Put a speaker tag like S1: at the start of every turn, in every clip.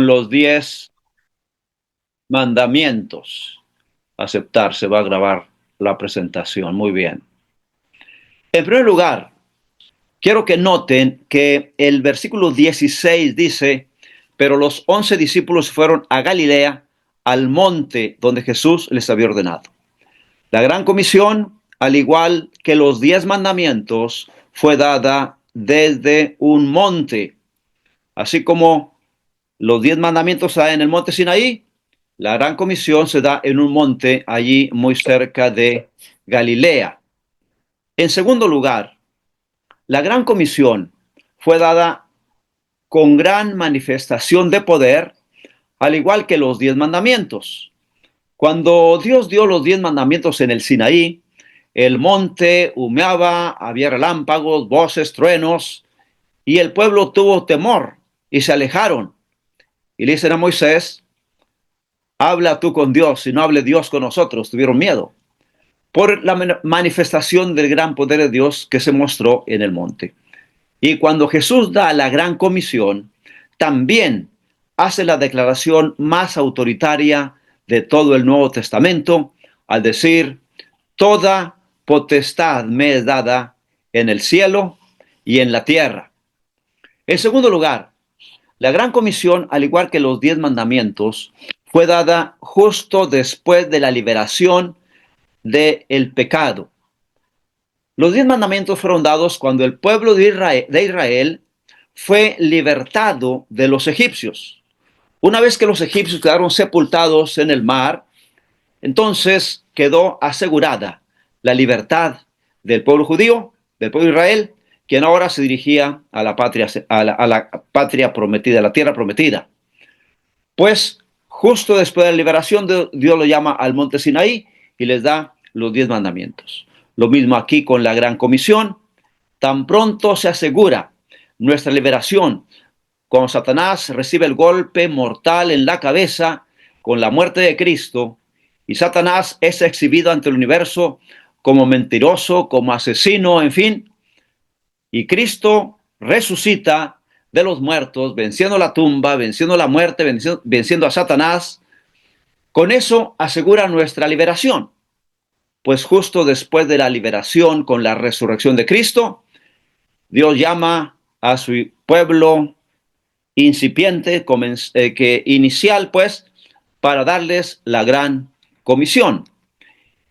S1: con los 10 mandamientos. Aceptar, se va a grabar la presentación. Muy bien. En primer lugar, quiero que noten que el versículo 16 dice, pero los 11 discípulos fueron a Galilea, al monte donde Jesús les había ordenado. La gran comisión, al igual que los 10 mandamientos, fue dada desde un monte. Así como los 10 mandamientos se dan en el monte Sinaí, la gran comisión se da en un monte allí muy cerca de Galilea. En segundo lugar, la gran comisión fue dada con gran manifestación de poder, al igual que los 10 mandamientos. Cuando Dios dio los 10 mandamientos en el Sinaí, el monte humeaba, había relámpagos, voces, truenos, y el pueblo tuvo temor y se alejaron. Y le dicen a Moisés, habla tú con Dios, y no hable Dios con nosotros. Tuvieron miedo por la manifestación del gran poder de Dios que se mostró en el monte. Y cuando Jesús da la gran comisión, también hace la declaración más autoritaria de todo el Nuevo Testamento, al decir, toda potestad me es dada en el cielo y en la tierra. En segundo lugar, la gran comisión, al igual que los 10 mandamientos, fue dada justo después de la liberación del pecado. Los 10 mandamientos fueron dados cuando el pueblo de Israel fue libertado de los egipcios. Una vez que los egipcios quedaron sepultados en el mar, entonces quedó asegurada la libertad del pueblo judío, del pueblo de Israel, quien ahora se dirigía a la patria prometida, a la tierra prometida. Pues justo después de la liberación, Dios lo llama al monte Sinaí y les da los 10 mandamientos. Lo mismo aquí con la gran comisión. Tan pronto se asegura nuestra liberación, cuando Satanás recibe el golpe mortal en la cabeza con la muerte de Cristo, y Satanás es exhibido ante el universo como mentiroso, como asesino, en fin, y Cristo resucita de los muertos, venciendo la tumba, venciendo la muerte, venciendo a Satanás. Con eso asegura nuestra liberación. Pues justo después de la liberación con la resurrección de Cristo, Dios llama a su pueblo incipiente, inicial, pues, para darles la gran comisión.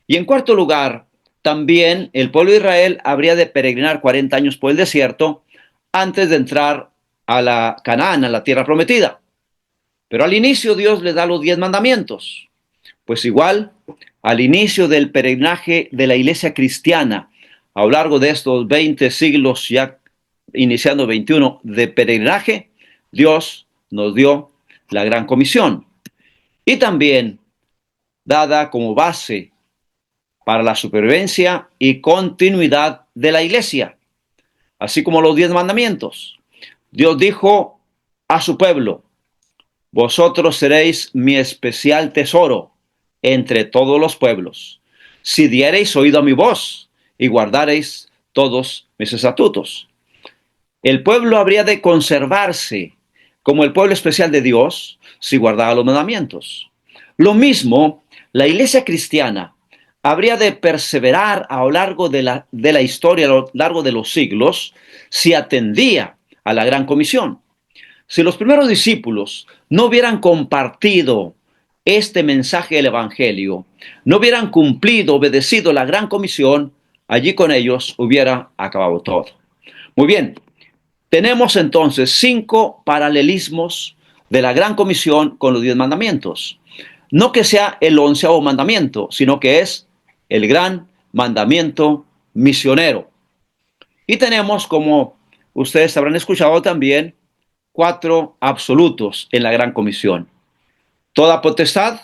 S1: Y en cuarto lugar, también el pueblo de Israel habría de peregrinar 40 años por el desierto antes de entrar a la Canaán, a la tierra prometida. Pero al inicio Dios les da los 10 mandamientos. Pues igual, al inicio del peregrinaje de la iglesia cristiana, a lo largo de estos 20 siglos, ya iniciando 21 de peregrinaje, Dios nos dio la gran comisión. Y también dada como base para la supervivencia y continuidad de la iglesia, así como los 10 mandamientos. Dios dijo a su pueblo, vosotros seréis mi especial tesoro entre todos los pueblos, si diereis oído a mi voz y guardareis todos mis estatutos. El pueblo habría de conservarse como el pueblo especial de Dios si guardaba los mandamientos. Lo mismo, la iglesia cristiana habría de perseverar a lo largo de la historia, a lo largo de los siglos, si atendía a la gran comisión. Si los primeros discípulos no hubieran compartido este mensaje del evangelio, no hubieran cumplido, obedecido la gran comisión, allí con ellos hubiera acabado todo. Muy bien, tenemos entonces 5 paralelismos de la gran comisión con los 10 mandamientos. No que sea el 11º mandamiento, sino que es el gran mandamiento misionero. Y tenemos, como ustedes habrán escuchado también, 4 absolutos en la gran comisión. Toda potestad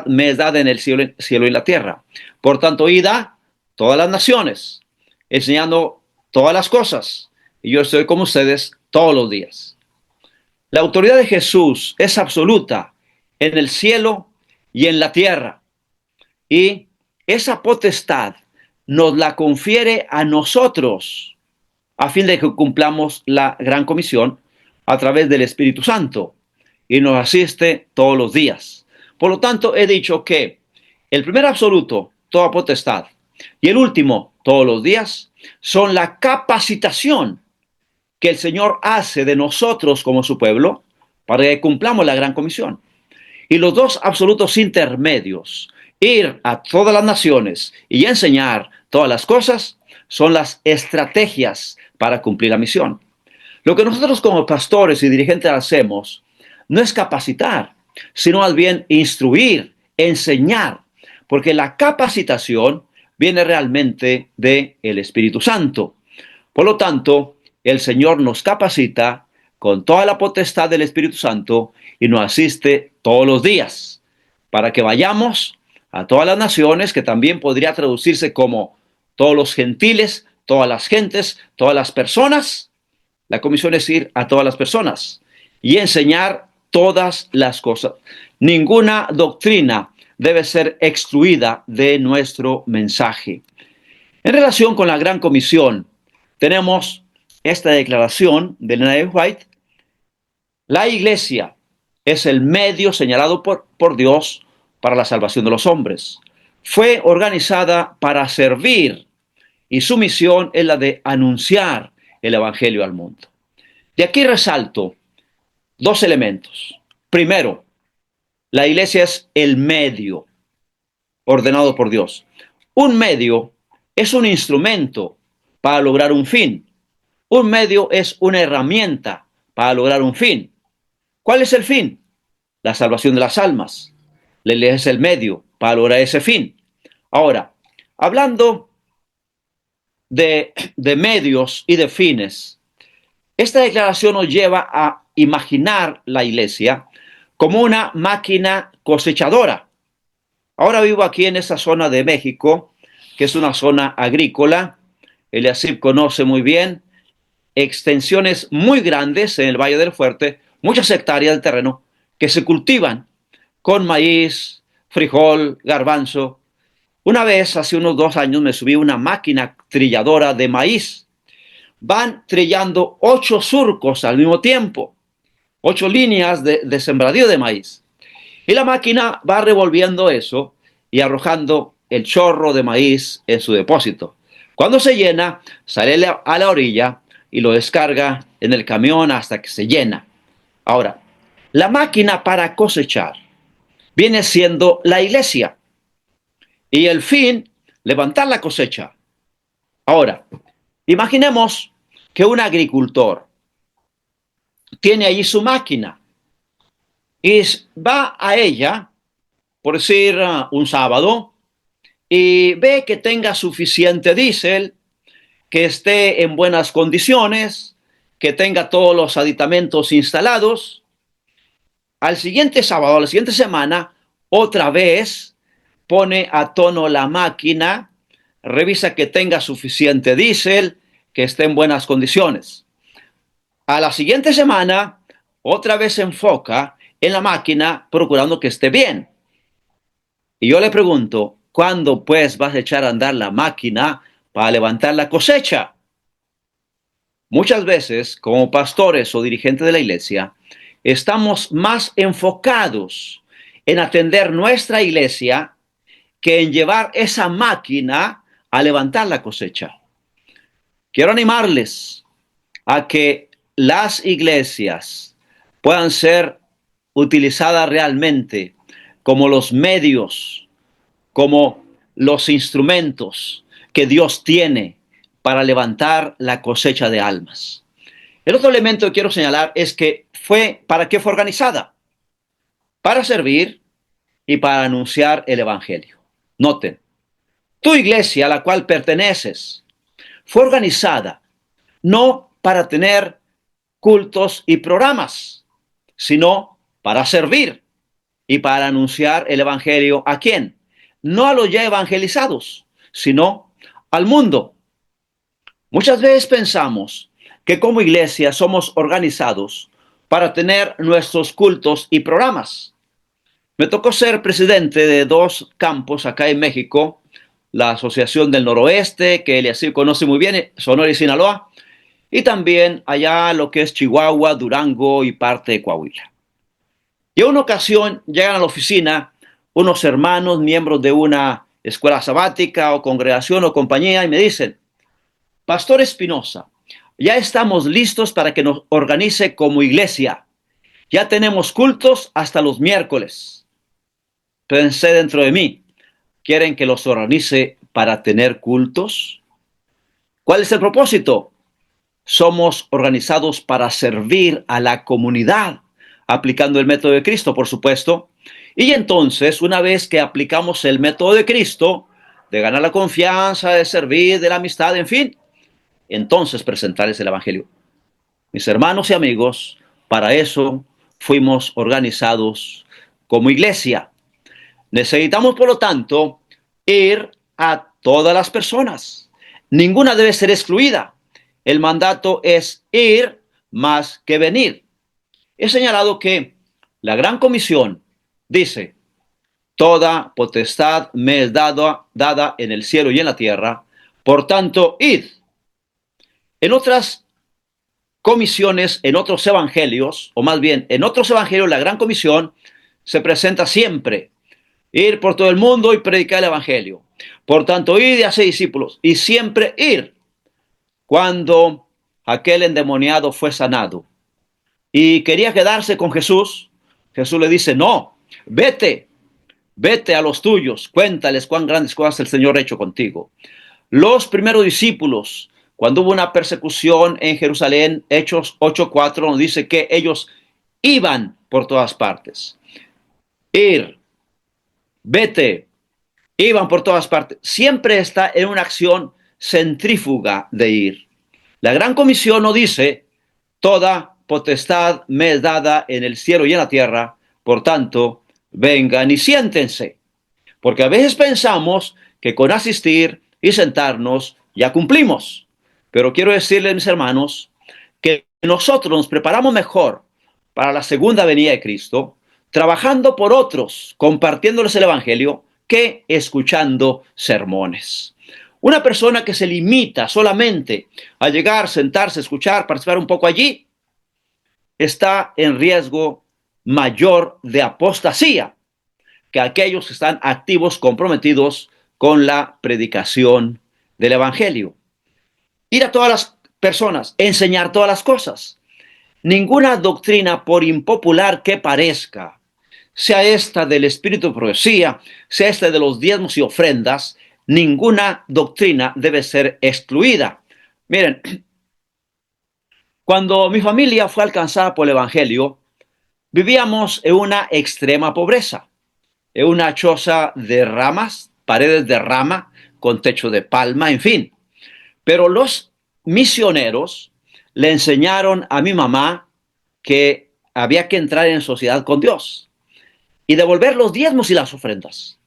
S1: me es dada en el cielo y en la tierra. Por tanto, id a todas las naciones, enseñando todas las cosas. Y yo estoy con ustedes todos los días. La autoridad de Jesús es absoluta en el cielo y en la tierra. Y esa potestad nos la confiere a nosotros a fin de que cumplamos la gran comisión, a través del Espíritu Santo y nos asiste todos los días. Por lo tanto, he dicho que el primer absoluto, toda potestad, y el último, todos los días, son la capacitación que el Señor hace de nosotros como su pueblo para que cumplamos la gran comisión. Y los dos absolutos intermedios, ir a todas las naciones y enseñar todas las cosas, son las estrategias para cumplir la misión. Lo que nosotros como pastores y dirigentes hacemos no es capacitar, sino más bien instruir, enseñar, porque la capacitación viene realmente del Espíritu Santo. Por lo tanto, el Señor nos capacita con toda la potestad del Espíritu Santo y nos asiste todos los días para que vayamos a todas las naciones, que también podría traducirse como todos los gentiles, todas las gentes, todas las personas. La comisión es ir a todas las personas y enseñar todas las cosas. Ninguna doctrina debe ser excluida de nuestro mensaje. En relación con la gran comisión, tenemos esta declaración de Ellen G. White: la iglesia es el medio señalado por Dios para la salvación de los hombres. Fue organizada para servir y su misión es la de anunciar el evangelio al mundo. De aquí resalto dos elementos. Primero, la iglesia es el medio ordenado por Dios. Un medio es un instrumento para lograr un fin. Un medio es una herramienta para lograr un fin. ¿Cuál es el fin? La salvación de las almas. La iglesia es el medio para lograr ese fin. Ahora, hablando de medios y de fines, esta declaración nos lleva a imaginar la iglesia como una máquina cosechadora. Ahora vivo aquí en esa zona de México, que es una zona agrícola. Eliasib conoce muy bien extensiones muy grandes en el Valle del Fuerte, muchas hectáreas de terreno que se cultivan con maíz, frijol, garbanzo. Una vez, hace unos 2 años, me subí a una máquina trilladora de maíz. Van trillando 8 surcos al mismo tiempo, 8 líneas de sembradío de maíz. Y la máquina va revolviendo eso y arrojando el chorro de maíz en su depósito. Cuando se llena, sale a la orilla y lo descarga en el camión hasta que se llena. Ahora, la máquina para cosechar viene siendo la iglesia y el fin, levantar la cosecha. Ahora, imaginemos que un agricultor tiene allí su máquina y va a ella, por decir un sábado, y ve que tenga suficiente diésel, que esté en buenas condiciones, que tenga todos los aditamentos instalados. Al siguiente sábado, a la siguiente semana, otra vez pone a tono la máquina, revisa que tenga suficiente diésel, que esté en buenas condiciones. A la siguiente semana, otra vez se enfoca en la máquina procurando que esté bien. Y yo le pregunto, ¿cuándo pues vas a echar a andar la máquina para levantar la cosecha? Muchas veces, como pastores o dirigentes de la iglesia, estamos más enfocados en atender nuestra iglesia que en llevar esa máquina a levantar la cosecha. Quiero animarles a que las iglesias puedan ser utilizadas realmente como los medios, como los instrumentos que Dios tiene para levantar la cosecha de almas. El otro elemento que quiero señalar es que ¿para qué fue organizada? Para servir y para anunciar el evangelio. Noten, tu iglesia a la cual perteneces fue organizada no para tener cultos y programas, sino para servir y para anunciar el evangelio. ¿A quién? No a los ya evangelizados, sino al mundo. Muchas veces pensamos que como iglesia somos organizados para tener nuestros cultos y programas. Me tocó ser presidente de 2 campos acá en México, la Asociación del Noroeste, que Eliasib conoce muy bien, Sonora y Sinaloa, y también allá lo que es Chihuahua, Durango y parte de Coahuila. Y en una ocasión llegan a la oficina unos hermanos, miembros de una escuela sabática o congregación o compañía, y me dicen: Pastor Espinosa, ya estamos listos para que nos organice como iglesia. Ya tenemos cultos hasta los miércoles. Pensé dentro de mí: ¿quieren que los organice para tener cultos? ¿Cuál es el propósito? Somos organizados para servir a la comunidad, aplicando el método de Cristo, por supuesto. Y entonces, una vez que aplicamos el método de Cristo, de ganar la confianza, de servir, de la amistad, en fin, entonces presentarles el Evangelio. Mis hermanos y amigos, para eso fuimos organizados como iglesia. Necesitamos, por lo tanto, ir a todas las personas. Ninguna debe ser excluida. El mandato es ir más que venir. He señalado que la gran comisión dice: toda potestad me es dada en el cielo y en la tierra, por tanto, id. En otras comisiones, en otros evangelios, o más bien en otros evangelios, la gran comisión se presenta siempre: ir por todo el mundo y predicar el evangelio. Por tanto, id y haced discípulos, y siempre ir. Cuando aquel endemoniado fue sanado y quería quedarse con Jesús, Jesús le dice: no, vete, vete a los tuyos, cuéntales cuán grandes cosas el Señor ha hecho contigo. Los primeros discípulos, cuando hubo una persecución en Jerusalén, Hechos 8:4, nos dice que ellos iban por todas partes. Ir, vete, iban por todas partes. Siempre está en una acción centrífuga de ir. La gran comisión nos dice: toda potestad me es dada en el cielo y en la tierra, por tanto, vengan y siéntense. Porque a veces pensamos que con asistir y sentarnos ya cumplimos. Pero quiero decirles, mis hermanos, que nosotros nos preparamos mejor para la segunda venida de Cristo, trabajando por otros, compartiéndoles el evangelio, que escuchando sermones. Una persona que se limita solamente a llegar, sentarse, escuchar, participar un poco allí, está en riesgo mayor de apostasía que aquellos que están activos, comprometidos con la predicación del evangelio. Ir a todas las personas, enseñar todas las cosas. Ninguna doctrina, por impopular que parezca, sea esta del espíritu de profecía, sea esta de los diezmos y ofrendas, ninguna doctrina debe ser excluida. Miren, cuando mi familia fue alcanzada por el evangelio, vivíamos en una extrema pobreza, en una choza de ramas, paredes de rama, con techo de palma, en fin. Pero los misioneros le enseñaron a mi mamá que había que entrar en sociedad con Dios y devolver los diezmos y las ofrendas.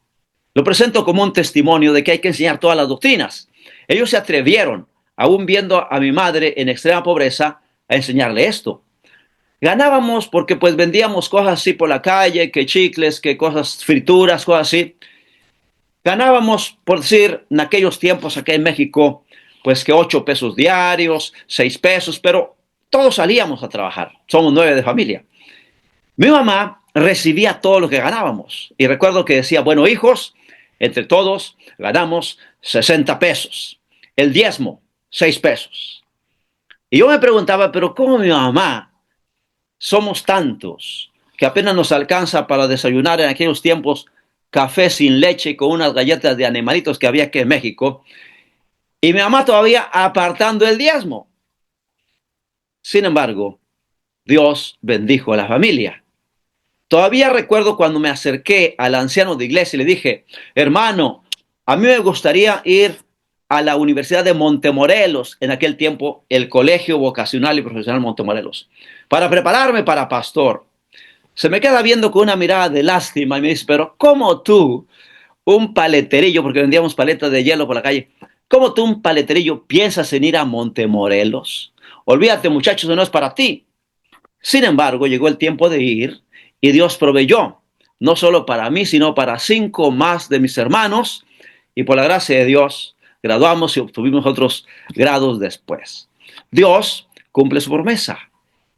S1: Lo presento como un testimonio de que hay que enseñar todas las doctrinas. Ellos se atrevieron, aún viendo a mi madre en extrema pobreza, a enseñarle esto. Ganábamos porque pues vendíamos cosas así por la calle, que chicles, que cosas, frituras, cosas así. Ganábamos, por decir, en aquellos tiempos acá en México, pues que 8 pesos diarios, 6 pesos, pero todos salíamos a trabajar. Somos 9 de familia. Mi mamá recibía todo lo que ganábamos. Y recuerdo que decía: bueno, hijos, entre todos ganamos 60 pesos. El diezmo, 6 pesos. Y yo me preguntaba: pero ¿cómo mi mamá? Somos tantos que apenas nos alcanza para desayunar en aquellos tiempos café sin leche con unas galletas de animalitos que había aquí en México. Y mi mamá todavía apartando el diezmo. Sin embargo, Dios bendijo a la familia. Todavía recuerdo cuando me acerqué al anciano de iglesia y le dije: hermano, a mí me gustaría ir a la Universidad de Montemorelos, en aquel tiempo el Colegio Vocacional y Profesional Montemorelos, para prepararme para pastor. Se me queda viendo con una mirada de lástima y me dice: pero ¿cómo tú, un paleterillo, porque vendíamos paletas de hielo por la calle, cómo tú, un paleterillo, piensas en ir a Montemorelos? Olvídate, muchachos, no es para ti. Sin embargo, llegó el tiempo de ir y Dios proveyó, no solo para mí, sino para 5 más de mis hermanos, y por la gracia de Dios graduamos y obtuvimos otros grados después. Dios cumple su promesa.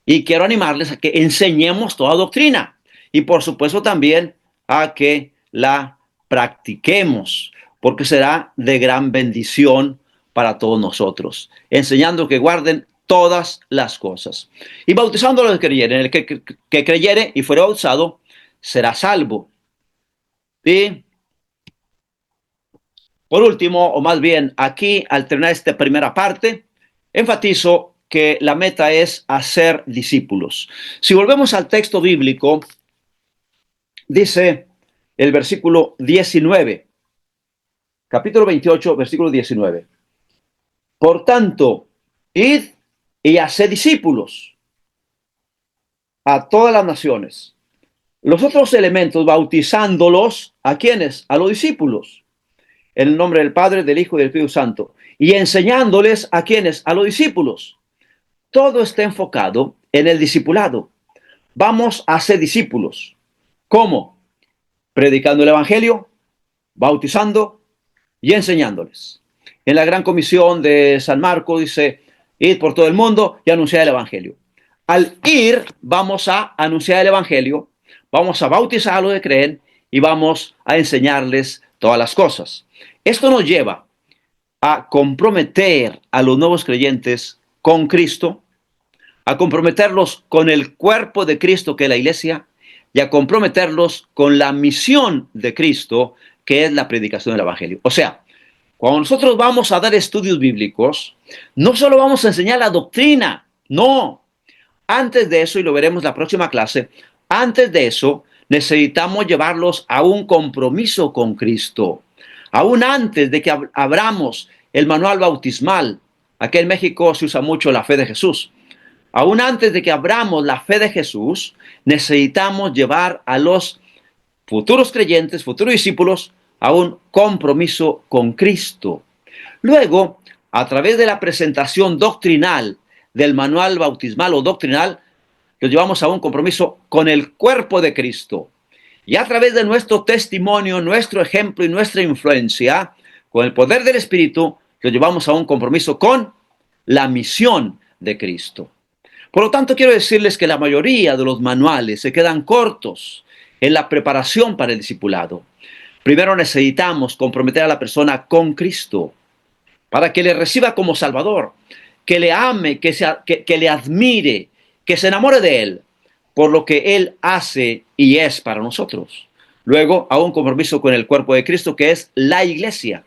S1: Y quiero animarles a que enseñemos toda doctrina. Y por supuesto también a que la practiquemos, porque será de gran bendición para todos nosotros, enseñando que guarden todas las cosas. Y bautizando a los que creyeren, el que creyere y fuera bautizado será salvo. Y por último, o más bien aquí, al terminar esta primera parte, enfatizo que la meta es hacer discípulos. Si volvemos al texto bíblico, dice el versículo 19, capítulo 28, versículo 19. Por tanto, id y haced discípulos a todas las naciones. Los otros elementos, bautizándolos, ¿a quiénes? A los discípulos. En el nombre del Padre, del Hijo y del Espíritu Santo. Y enseñándoles, ¿a quiénes? A los discípulos. Todo está enfocado en el discipulado. Vamos a ser discípulos. ¿Cómo? Predicando el Evangelio, bautizando y enseñándoles. En la Gran Comisión de San Marcos dice, id por todo el mundo y anunciar el Evangelio. Al ir, vamos a anunciar el Evangelio, vamos a bautizar a los que creen y vamos a enseñarles todas las cosas. Esto nos lleva a comprometer a los nuevos creyentes con Cristo, a comprometerlos con el cuerpo de Cristo, que es la iglesia, y a comprometerlos con la misión de Cristo, que es la predicación del Evangelio. O sea, cuando nosotros vamos a dar estudios bíblicos, no solo vamos a enseñar la doctrina, no. Antes de eso, y lo veremos la próxima clase, antes de eso, necesitamos llevarlos a un compromiso con Cristo. Aún antes de que abramos el manual bautismal, aquí en México se usa mucho la fe de Jesús. Aún antes de que abramos la fe de Jesús, necesitamos llevar a los futuros creyentes, futuros discípulos, a un compromiso con Cristo. Luego, a través de la presentación doctrinal del manual bautismal o doctrinal, los llevamos a un compromiso con el cuerpo de Cristo. Y a través de nuestro testimonio, nuestro ejemplo y nuestra influencia, con el poder del Espíritu, los llevamos a un compromiso con la misión de Cristo. Por lo tanto, quiero decirles que la mayoría de los manuales se quedan cortos en la preparación para el discipulado. Primero necesitamos comprometer a la persona con Cristo para que le reciba como Salvador, que le ame, que le admire, que se enamore de Él por lo que Él hace y es para nosotros. Luego, a un compromiso con el cuerpo de Cristo, que es la iglesia.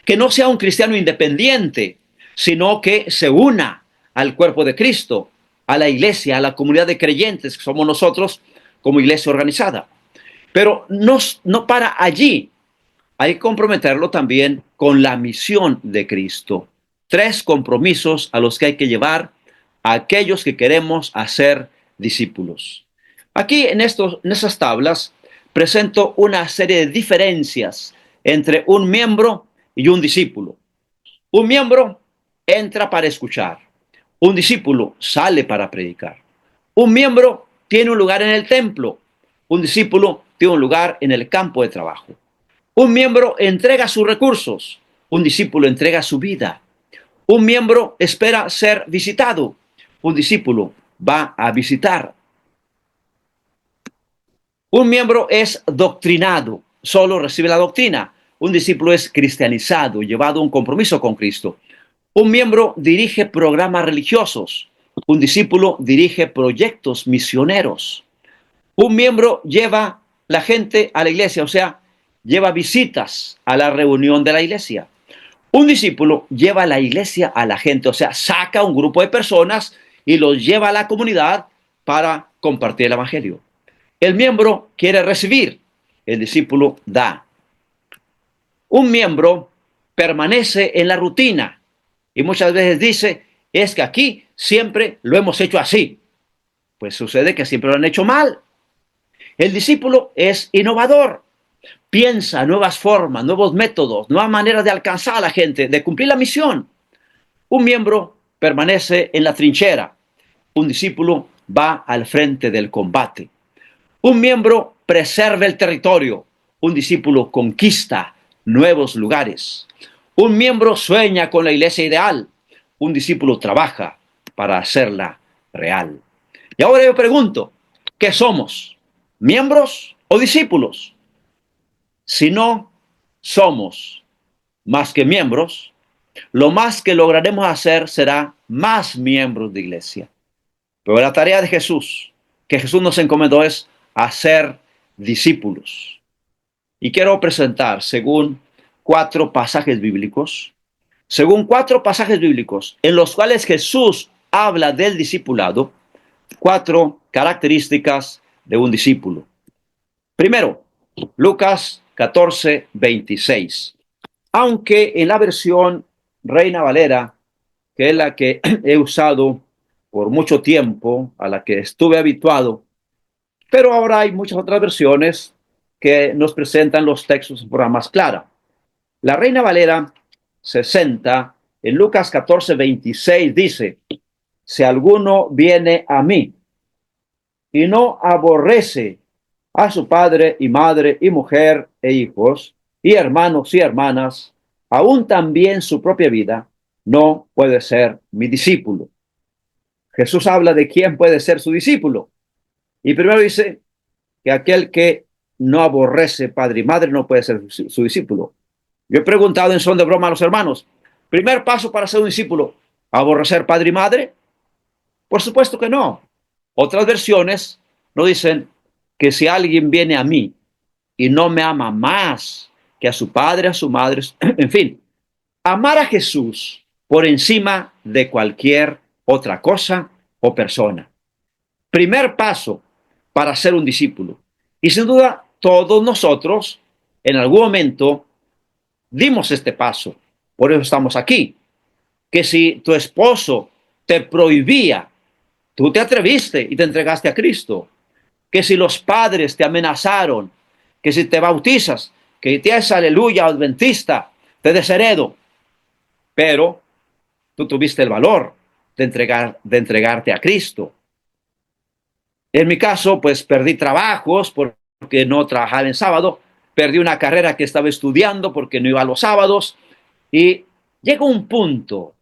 S1: Que no sea un cristiano independiente, sino que se una al cuerpo de Cristo, a la iglesia, a la comunidad de creyentes que somos nosotros como iglesia organizada. Pero no para allí. Hay que comprometerlo también con la misión de Cristo. 3 compromisos a los que hay que llevar a aquellos que queremos hacer discípulos. Aquí en esas tablas presento una serie de diferencias entre un miembro y un discípulo. Un miembro entra para escuchar. Un discípulo sale para predicar. Un miembro tiene un lugar en el templo. Un discípulo tiene un lugar en el campo de trabajo. Un miembro entrega sus recursos. Un discípulo entrega su vida. Un miembro espera ser visitado. Un discípulo va a visitar. Un miembro es doctrinado, solo recibe la doctrina. Un discípulo es cristianizado, llevado a un compromiso con Cristo. Un miembro dirige programas religiosos. Un discípulo dirige proyectos misioneros. Un miembro lleva la gente a la iglesia, o sea, lleva visitas a la reunión de la iglesia. Un discípulo lleva a la iglesia a la gente, o sea, saca un grupo de personas y los lleva a la comunidad para compartir el evangelio. El miembro quiere recibir, el discípulo da. Un miembro permanece en la rutina y muchas veces dice, es que aquí siempre lo hemos hecho así. Pues sucede que siempre lo han hecho mal. El discípulo es innovador, piensa nuevas formas, nuevos métodos, nuevas maneras de alcanzar a la gente, de cumplir la misión. Un miembro permanece en la trinchera, un discípulo va al frente del combate. Un miembro preserva el territorio, un discípulo conquista nuevos lugares. Un miembro sueña con la iglesia ideal, un discípulo trabaja para hacerla real. Y ahora yo pregunto, ¿qué somos? ¿Miembros o discípulos? Si no somos más que miembros, lo más que lograremos hacer será más miembros de iglesia. Pero la tarea de Jesús, que Jesús nos encomendó, es hacer discípulos. Y quiero presentar, según cuatro pasajes bíblicos en los cuales Jesús habla del discipulado, cuatro características de un discípulo. Primero, Lucas 14:26. Aunque en la versión Reina Valera, que es la que he usado por mucho tiempo, a la que estuve habituado, pero ahora hay muchas otras versiones que nos presentan los textos de forma más clara. La Reina Valera 60, en Lucas 14:26 dice: si alguno viene a mí y no aborrece a su padre y madre y mujer e hijos y hermanos y hermanas, aún también su propia vida, no puede ser mi discípulo. Jesús habla de quién puede ser su discípulo. Y primero dice que aquel que no aborrece padre y madre no puede ser su discípulo. Yo he preguntado en son de broma a los hermanos, primer paso para ser un discípulo, ¿aborrecer padre y madre? Por supuesto que no. Otras versiones nos dicen que si alguien viene a mí y no me ama más que a su padre, a su madre, en fin, amar a Jesús por encima de cualquier otra cosa o persona. Primer paso para ser un discípulo. Y sin duda, todos nosotros en algún momento dimos este paso. Por eso estamos aquí. Que si tu esposo te prohibía, tú te atreviste y te entregaste a Cristo. Que si los padres te amenazaron, que si te bautizas, que te es aleluya adventista, te desheredo. Pero tú tuviste el valor de entregarte a Cristo. En mi caso, pues perdí trabajos porque no trabajaba en sábado, perdí una carrera que estaba estudiando porque no iba a los sábados, y llega un punto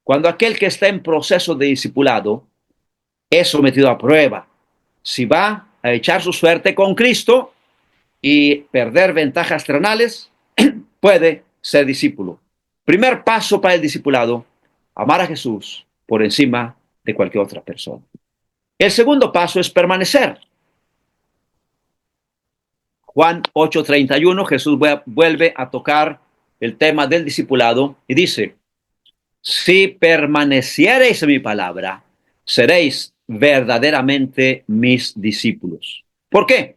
S1: cuando aquel que está en proceso de discipulado es sometido a prueba. Si va a echar su suerte con Cristo y perder ventajas terrenales, puede ser discípulo. Primer paso para el discipulado: amar a Jesús por encima de cualquier otra persona. El segundo paso es permanecer. Juan 8:31, Jesús vuelve a tocar el tema del discipulado y dice: si permaneciereis en mi palabra, seréis verdaderamente mis discípulos. ¿Por qué?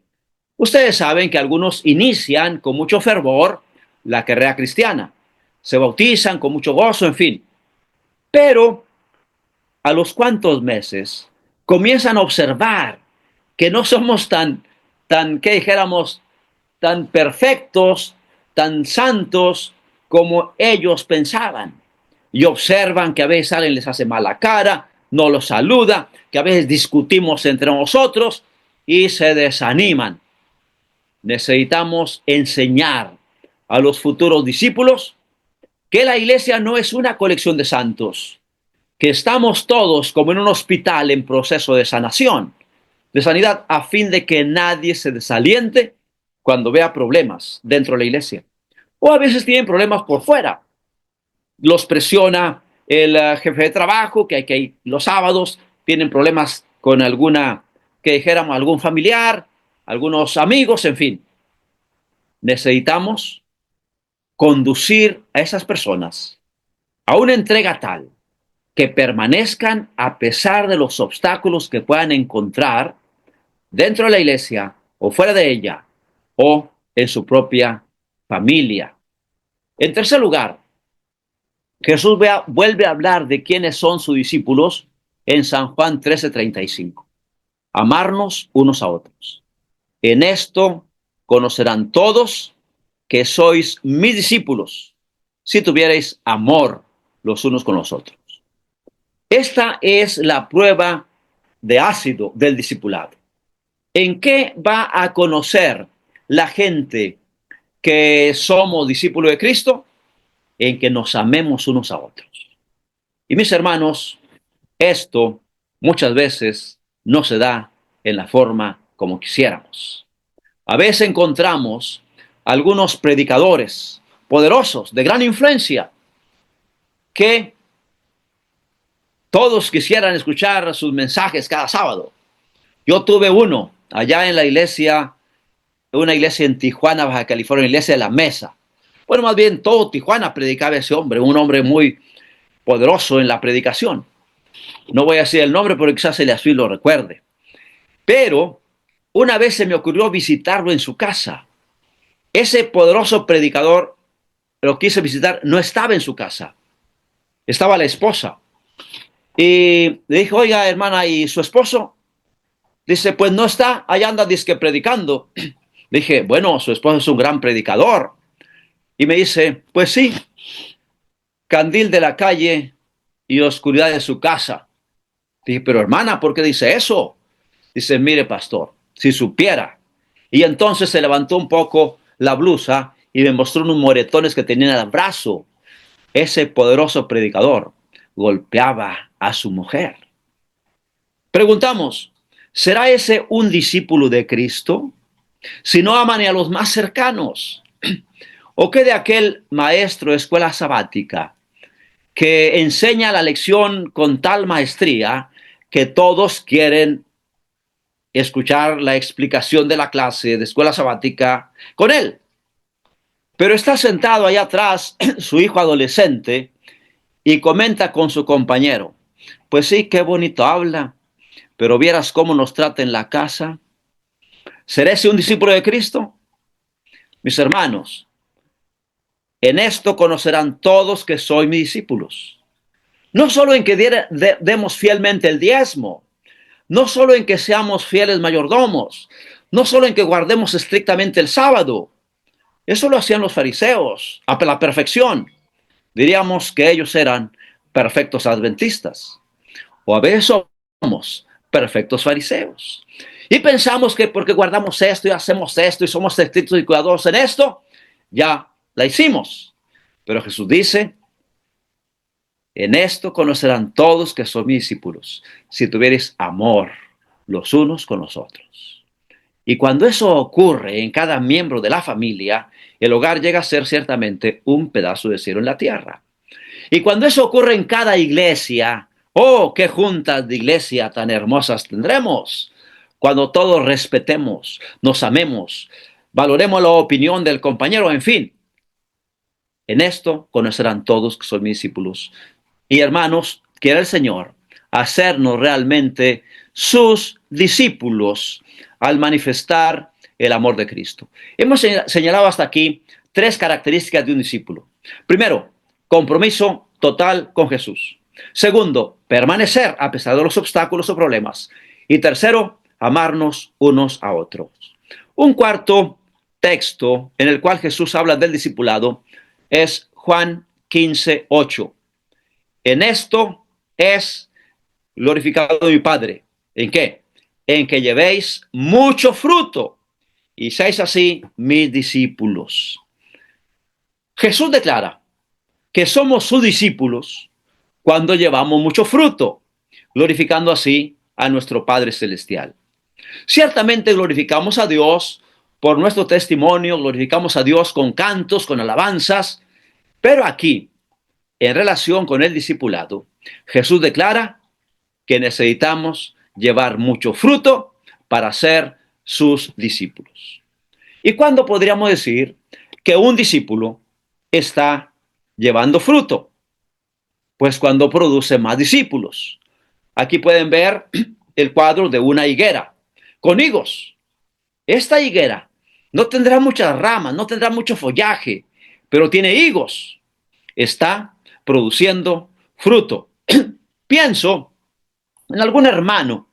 S1: Ustedes saben que algunos inician con mucho fervor la carrera cristiana, se bautizan con mucho gozo, en fin, pero a los cuantos meses comienzan a observar que no somos que dijéramos, tan perfectos, tan santos como ellos pensaban. Y observan que a veces alguien les hace mala cara, no los saluda, que a veces discutimos entre nosotros y se desaniman. Necesitamos enseñar a los futuros discípulos que la iglesia no es una colección de santos, que estamos todos como en un hospital en proceso de sanación, de sanidad, a fin de que nadie se desaliente cuando vea problemas dentro de la iglesia. O a veces tienen problemas por fuera. Los presiona el jefe de trabajo, que hay que ir los sábados, tienen problemas con alguna, que dijéramos, algún familiar, algunos amigos, en fin. Necesitamos conducir a esas personas a una entrega tal que permanezcan a pesar de los obstáculos que puedan encontrar dentro de la iglesia o fuera de ella o en su propia familia. En tercer lugar, Jesús vuelve a hablar de quiénes son sus discípulos en San Juan 13:35. Amarnos unos a otros. En esto conocerán todos que sois mis discípulos, si tuvierais amor los unos con los otros. Esta es la prueba de ácido del discipulado. ¿En qué va a conocer la gente que somos discípulos de Cristo? En que nos amemos unos a otros. Y mis hermanos, esto muchas veces no se da en la forma como quisiéramos. A veces encontramos algunos predicadores poderosos, de gran influencia, que todos quisieran escuchar sus mensajes cada sábado. Yo tuve uno allá en la iglesia, una iglesia en Tijuana, Baja California, la iglesia de la Mesa. Bueno, más bien todo Tijuana predicaba ese hombre, un hombre muy poderoso en la predicación. No voy a decir el nombre porque quizás el así lo recuerde. Pero una vez se me ocurrió visitarlo en su casa. Ese poderoso predicador lo quise visitar, no estaba en su casa. Estaba la esposa. Y le dije, oiga, hermana, ¿y su esposo? Dice, pues no está, allá anda disque predicando. Dije, bueno, su esposo es un gran predicador. Y me dice, pues sí, candil de la calle y oscuridad de su casa. Dije, pero hermana, ¿por qué dice eso? Dice, mire, pastor, si supiera. Y entonces se levantó un poco la blusa y me mostró unos moretones que tenía en el brazo. Ese poderoso predicador golpeaba a su mujer. Preguntamos, ¿será ese un discípulo de Cristo? Si no ama ni a los más cercanos. ¿O qué de aquel maestro de escuela sabática que enseña la lección con tal maestría que todos quieren escuchar la explicación de la clase de escuela sabática con él? Pero está sentado allá atrás su hijo adolescente y comenta con su compañero, pues sí, qué bonito habla, pero vieras cómo nos trata en la casa. ¿Será ese un discípulo de Cristo? Mis hermanos, en esto conocerán todos que soy mis discípulos. No solo en que demos fielmente el diezmo, no solo en que seamos fieles mayordomos, no solo en que guardemos estrictamente el sábado. Eso lo hacían los fariseos a la perfección. Diríamos que ellos eran perfectos adventistas. O a veces somos perfectos fariseos. Y pensamos que porque guardamos esto y hacemos esto y somos estrictos y cuidadosos en esto, ya la hicimos. Pero Jesús dice, en esto conocerán todos que son mis discípulos, si tuviereis amor los unos con los otros. Y cuando eso ocurre en cada miembro de la familia, el hogar llega a ser ciertamente un pedazo de cielo en la tierra. Y cuando eso ocurre en cada iglesia, oh, qué juntas de iglesia tan hermosas tendremos. Cuando todos respetemos, nos amemos, valoremos la opinión del compañero, en fin. En esto conocerán todos que son mis discípulos. Y hermanos, quiere el Señor hacernos realmente sus discípulos al manifestar el amor de Cristo. Hemos señalado hasta aquí 3 características de un discípulo. Primero, compromiso total con Jesús. Segundo, permanecer a pesar de los obstáculos o problemas. Y tercero, amarnos unos a otros. Un cuarto texto en el cual Jesús habla del discipulado es Juan 15:8. En esto es glorificado mi Padre. ¿En qué? En que llevéis mucho fruto y seáis así mis discípulos. Jesús declara que somos sus discípulos cuando llevamos mucho fruto, glorificando así a nuestro Padre Celestial. Ciertamente glorificamos a Dios por nuestro testimonio, glorificamos a Dios con cantos, con alabanzas, pero aquí, en relación con el discipulado, Jesús declara que necesitamos llevar mucho fruto para ser sus discípulos. ¿Y cuándo podríamos decir que un discípulo está llevando fruto? Pues cuando produce más discípulos. Aquí pueden ver el cuadro de una higuera con higos. Esta higuera no tendrá muchas ramas, no tendrá mucho follaje, pero tiene higos. Está produciendo fruto. Pienso en algún hermano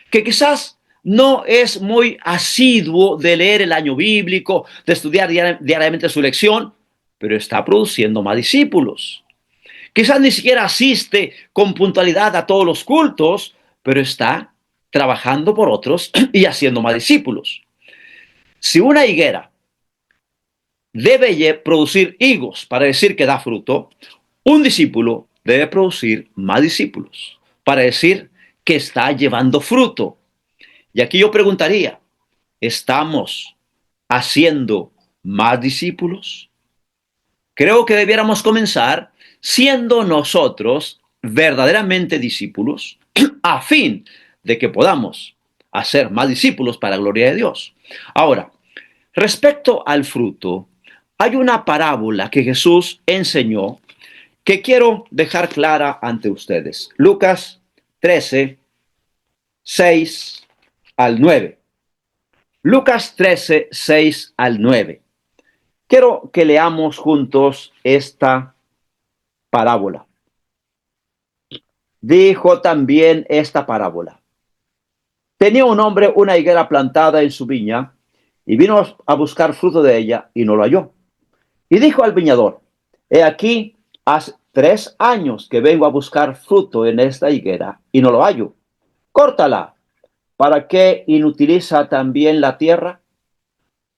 S1: que quizás no es muy asiduo de leer el año bíblico, de estudiar diariamente su lección, pero está produciendo más discípulos. Quizás ni siquiera asiste con puntualidad a todos los cultos, pero está trabajando por otros y haciendo más discípulos. Si una higuera debe producir higos para decir que da fruto, un discípulo debe producir más discípulos para decir que está llevando fruto. Y aquí yo preguntaría, ¿estamos haciendo más discípulos? Creo que debiéramos comenzar siendo nosotros verdaderamente discípulos a fin de que podamos hacer más discípulos para la gloria de Dios. Ahora, respecto al fruto, hay una parábola que Jesús enseñó que quiero dejar clara ante ustedes. Lucas 13, 6 al 9. Lucas 13, 6 al 9. Quiero que leamos juntos esta parábola. Dijo también esta parábola. Tenía un hombre una higuera plantada en su viña y vino a buscar fruto de ella y no lo halló. Y dijo al viñador, he aquí, hace 3 años que vengo a buscar fruto en esta higuera y no lo hallo. Córtala. ¿Para qué inutiliza también la tierra?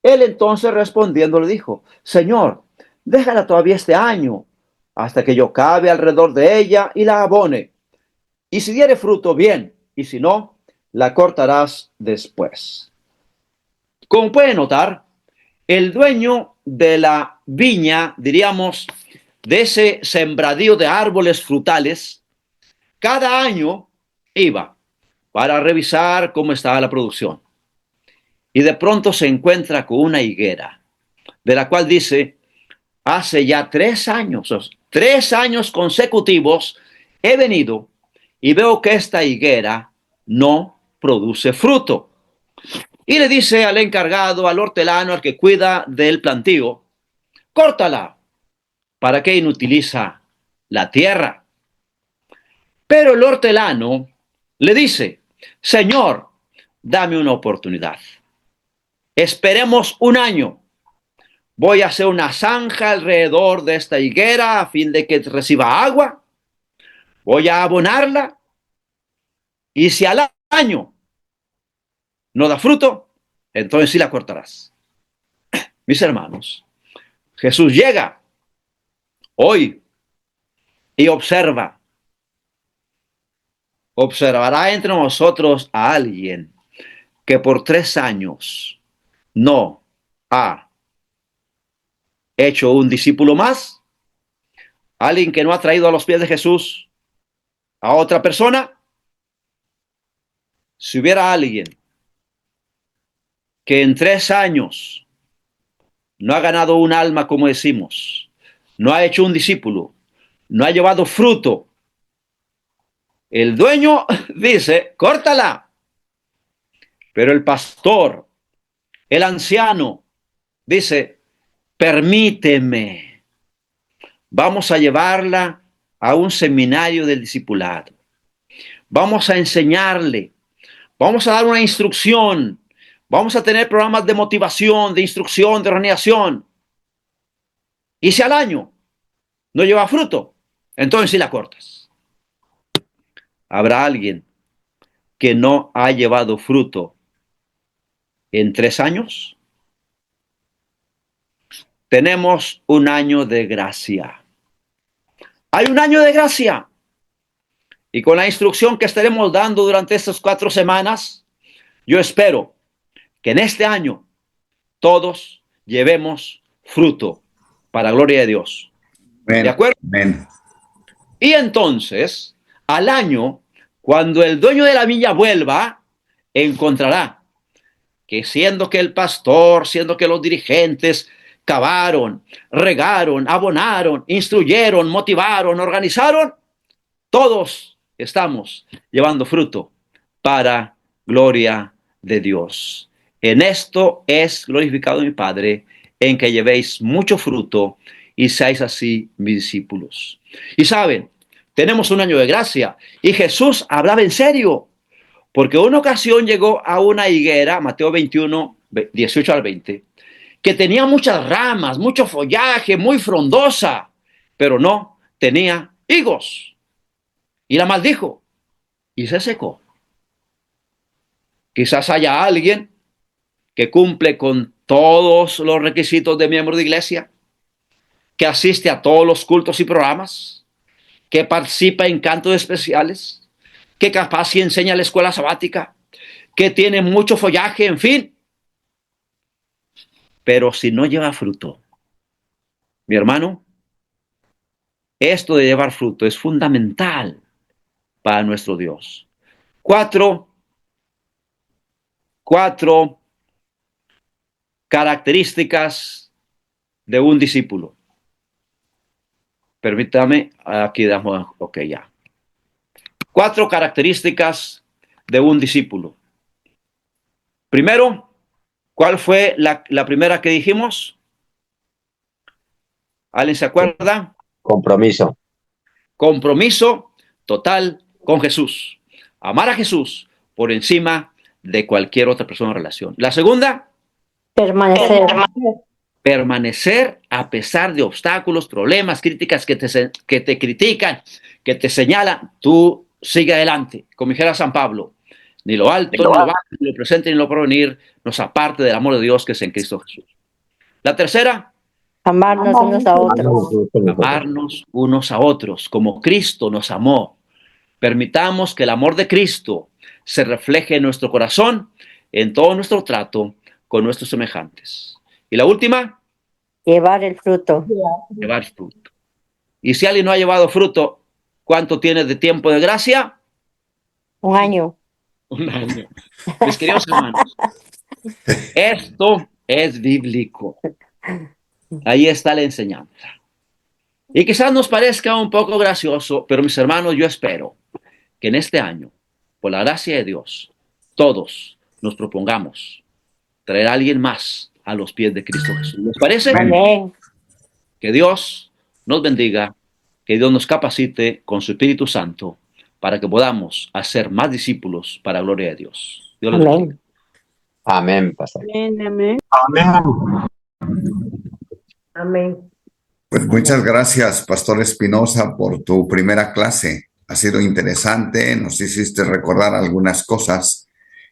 S1: Él entonces respondiendo le dijo, Señor, déjala todavía este año, hasta que yo cabe alrededor de ella y la abone. Y si diere fruto, bien, y si no, la cortarás después. Como pueden notar, el dueño de la viña, diríamos, de ese sembradío de árboles frutales, cada año iba para revisar cómo estaba la producción. Y de pronto se encuentra con una higuera, de la cual dice, hace ya 3 años consecutivos, he venido y veo que esta higuera no produce fruto. Y le dice al encargado, al hortelano, al que cuida del plantío, córtala. ¿Para qué inutiliza la tierra? Pero el hortelano le dice, Señor, dame una oportunidad. Esperemos un año. Voy a hacer una zanja alrededor de esta higuera a fin de que reciba agua. Voy a abonarla. Y si al año no da fruto, entonces sí la cortarás. Mis hermanos, Jesús llega hoy y observará entre nosotros a alguien que por 3 años no ha hecho un discípulo más, alguien que no ha traído a los pies de Jesús a otra persona. Si hubiera alguien que en 3 años no ha ganado un alma, como decimos, no ha hecho un discípulo, no ha llevado fruto, el dueño dice, córtala. Pero el pastor, el anciano, dice, permíteme, vamos a llevarla a un seminario del discipulado. Vamos a enseñarle, vamos a dar una instrucción, vamos a tener programas de motivación, de instrucción, de organización. Y si al año no lleva fruto, entonces sí la cortas. Habrá alguien que no ha llevado fruto en 3 años. Tenemos un año de gracia. Hay un año de gracia. Y con la instrucción que estaremos dando durante estas 4 semanas, yo espero que en este año todos llevemos fruto para la gloria de Dios.
S2: Amén.
S1: ¿De acuerdo?
S2: Amén.
S1: Y entonces, al año, cuando el dueño de la viña vuelva, encontrará que siendo que el pastor, siendo que los dirigentes cavaron, regaron, abonaron, instruyeron, motivaron, organizaron, todos estamos llevando fruto para gloria de Dios. En esto es glorificado mi Padre, en que llevéis mucho fruto y seáis así mis discípulos. Y saben, tenemos un año de gracia y Jesús hablaba en serio, porque una ocasión llegó a una higuera, Mateo 21, 18 al 20, que tenía muchas ramas, mucho follaje, muy frondosa, pero no tenía higos. Y la maldijo y se secó. Quizás haya alguien que cumple con todos los requisitos de miembro de iglesia, que asiste a todos los cultos y programas, que participa en cantos especiales, que capaz si enseña la escuela sabática, que tiene mucho follaje, en fin. Pero si no lleva fruto, mi hermano, esto de llevar fruto es fundamental para nuestro Dios. Cuatro características de un discípulo. Permítame, aquí damos, ok, ya. 4 características de un discípulo. Primero, ¿cuál fue la primera que dijimos? ¿Alguien se acuerda?
S2: Compromiso.
S1: Compromiso total con Jesús. Amar a Jesús por encima de cualquier otra persona o relación. La segunda, permanecer a pesar de obstáculos, problemas, críticas que te critican, que te señalan. Tú sigue adelante. Como dijera San Pablo, ni lo alto, ni lo bajo, ni lo presente, ni lo porvenir nos aparte del amor de Dios que es en Cristo Jesús. La tercera,
S3: amarnos unos a otros.
S1: Amarnos unos a otros, como Cristo nos amó. Permitamos que el amor de Cristo se refleje en nuestro corazón, en todo nuestro trato con nuestros semejantes. Y la última,
S3: llevar el fruto.
S1: Llevar fruto. Y si alguien no ha llevado fruto, ¿cuánto tiene de tiempo de gracia?
S3: 1 año.
S1: 1 año. Mis queridos hermanos, esto es bíblico. Ahí está la enseñanza. Y quizás nos parezca un poco gracioso, pero mis hermanos, yo espero que en este año, por la gracia de Dios, todos nos propongamos traer a alguien más a los pies de Cristo Jesús. ¿Les parece?
S3: Amén.
S1: Que Dios nos bendiga, que Dios nos capacite con su Espíritu Santo para que podamos hacer más discípulos para la gloria de Dios. Dios les bendiga.
S2: Amén, pastor.
S4: Amén, amén.
S3: Amén.
S5: Pues muchas gracias, Pastor Espinosa, por tu primera clase. Ha sido interesante, nos hiciste recordar algunas cosas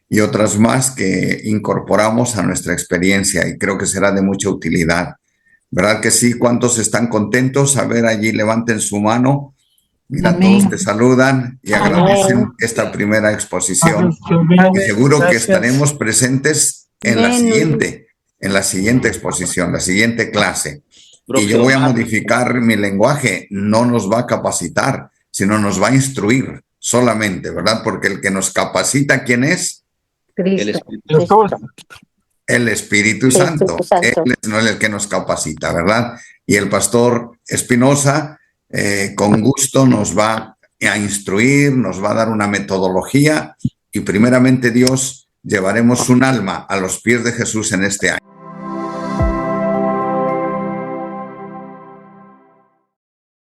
S5: y otras más que incorporamos a nuestra experiencia y creo que será de mucha utilidad. ¿Verdad que sí? ¿Cuántos están contentos? A ver, allí levanten su mano. Mira,
S4: Amén.
S5: todos te saludan y agradecen
S3: Amén.
S5: esta primera exposición. Y seguro que estaremos presentes en la siguiente exposición, la siguiente clase. Y yo voy a modificar mi lenguaje, no nos va a capacitar, sino nos va a instruir solamente, ¿verdad? Porque el que nos capacita, ¿quién es?
S1: El
S4: Cristo.
S1: Espíritu.
S5: El Espíritu Santo. Él no es el que nos capacita, ¿verdad? Y el pastor Espinosa, con gusto nos va a instruir, nos va a dar una metodología y primeramente Dios llevaremos un alma a los pies de Jesús en este año.